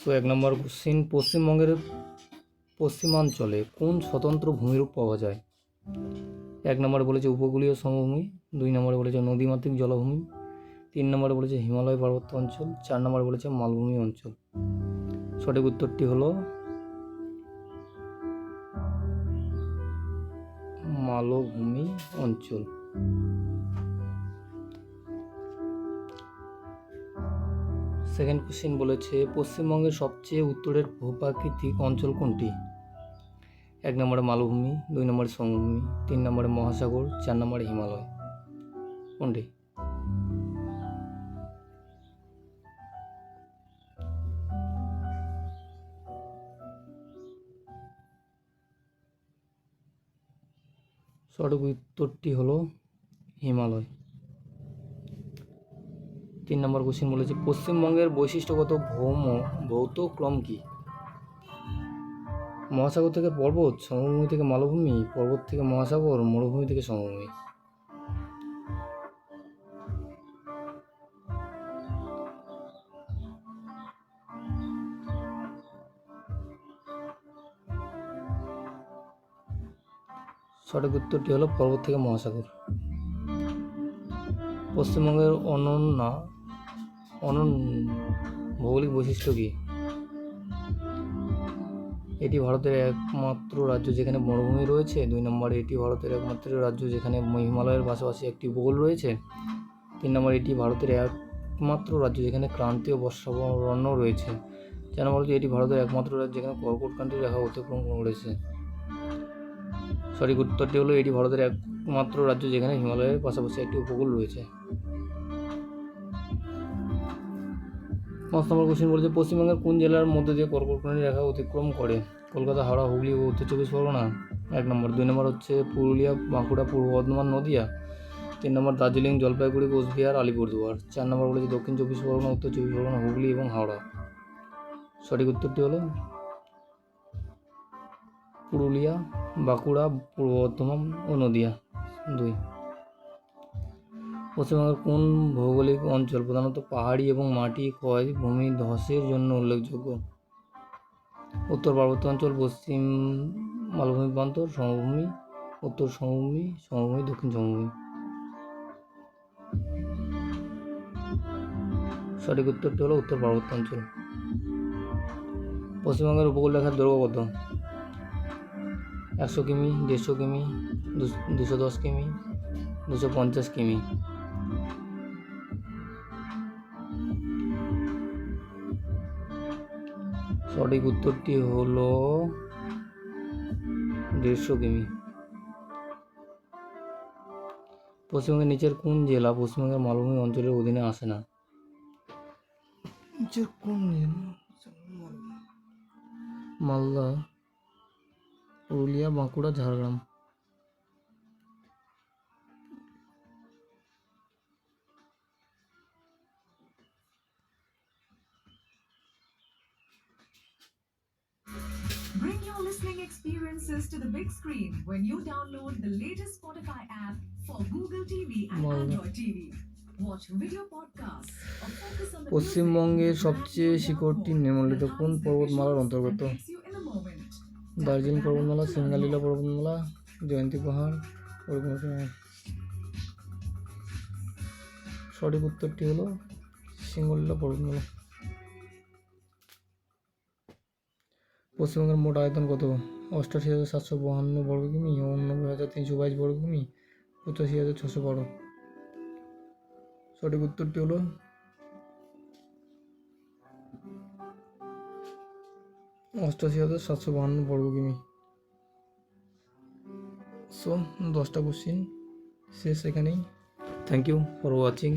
So 1 নম্বর question, পশ্চিমবঙ্গের পশ্চিমাঞ্চলে কোন স্বতন্ত্র ভূমিরূপ পাওয়া যায়? 1 নম্বরে বলেছে উপকূলীয় সমভূমি, 2 নম্বরে বলেছে নদীমাতৃক জলাভূমি, 3 নম্বরে বলেছে হিমালয় পার্বত্য অঞ্চল, 4 নম্বরে বলেছে মালভূমি অঞ্চল। সঠিক উত্তরটি হলো মালভূমি অঞ্চল। সেকেন্ড কোশ্চিন বলেছে পশ্চিমবঙ্গের সবচেয়ে উত্তরের ভূপ্রাকৃতিক অঞ্চল কোনটি? 1 নম্বরে মালভূমি, 2 নম্বরে সমভূমি, 3 নম্বরে মহাসাগর, 4 নম্বরে হিমালয়। কোনটি? সঠিক উত্তরটি হলো হিমালয়। 3 নম্বর কোশ্চিন বলেছে পশ্চিমবঙ্গের বৈশিষ্ট্যগত ভৌত ক্রম কি? মহাসাগর থেকে পর্বত, সমভূমি থেকে মালভূমি, পর্বত থেকে মহাসাগর, মরুভূমি থেকে সমভূমি। সঠিক উত্তরটি হলো পর্বত থেকে মহাসাগর। পশ্চিমবঙ্গের অনন্য ভৌগোলিক বৈশিষ্ট্য কি? এটি ভারতের একমাত্র রাজ্য যেখানে মরুভূমি রয়েছে। 2 নম্বরে এটি ভারতের একমাত্র রাজ্য যেখানে হিমালয়ের পাশাপাশি একটি উপকূল রয়েছে। 3 নম্বরে এটি ভারতের একমাত্র রাজ্য যেখানে ক্রান্তীয় বর্ষারণ্য রয়েছে। 4 নম্বরে এটি ভারতের একমাত্র রাজ্য যেখানে কর্কটক্রান্তি রেখা অতিক্রম করেছে। সঠিক উত্তরটি হলো এটি ভারতের একমাত্র রাজ্য যেখানে হিমালয়ের পাশাপাশি একটি উপকূল রয়েছে। 5 নম্বর কোশ্চেন বলেছে পশ্চিমবঙ্গের কোন জেলার মধ্যে দিয়ে কর্কটক্রান্তি রেখা অতিক্রম করে? কলকাতা, হাওড়া, হুগলি ও উত্তর 24 পরগনা। 1 নম্বর। 2 নম্বর হচ্ছে পুরুলিয়া, বাঁকুড়া, পূর্ব বর্ধমান, নদিয়া। 3 নম্বর দার্জিলিং, জলপাইগুড়ি, কোচবিহার, আলিপুরদুয়ার। 4 নম্বর বলেছে দক্ষিণ 24 পরগনা, উত্তর 24 পরগনা, হুগলি এবং হাওড়া। সঠিক উত্তরটি হলো পুরুলিয়া, বাঁকুড়া, পূর্ব বর্ধমান ও নদিয়া। 2। পশ্চিমবঙ্গের কোন ভৌগোলিক অঞ্চল প্রধানত পাহাড়ি এবং মাটি ক্ষয় ভূমি ধসের জন্য উল্লেখযোগ্য? উত্তর পার্বত্য অঞ্চল, পশ্চিম মালভূমি প্রান্তর, সমভূমি, উত্তর সমভূমি, সমভূমি, দক্ষিণ সমভূমি। সঠিক উত্তরটি হলো উত্তর পার্বত্য অঞ্চল। পশ্চিমবঙ্গের উপকূল রেখার দৈর্ঘ্য কত? 100 কিমি, 150 কিমি, 210 কিমি, 250 কিমি। সঠিক উত্তরটি হলো 150 কিমি। পশ্চিমবঙ্গের নিচের কোন জেলা পশ্চিমবঙ্গের মালভূমি অঞ্চলের অধীনে আসে না? নিচের কোন জেলা? Malda, Purulia, Bankura, Jhargram. Bring your listening experiences to the big screen when you download the latest Spotify app for Google TV and Android TV. Watch video podcasts or focus on the পশ্চিমবঙ্গের সবচেয়ে শিখরটি নিম্নলিখিত কোন পর্বতমালার অন্তর্গত? দার্জিলিং পর্বতমালা, সিঙ্গালীলা পর্বতমালা, জয়ন্তী পাহাড়, পর্বতমালা। সঠিক উত্তরটি হলো সিঙ্গালীলা পর্বতমালা। পশ্চিমবঙ্গের মোট আয়তন কত? 88,752 বর্গ কিমি, 89,322 বর্গ কিমি, 85,612। সঠিক উত্তরটি হলো 88,752 বর্গ কিমি। সো 10টা কোশ্চিন শেষ এখানেই। Thank you for watching.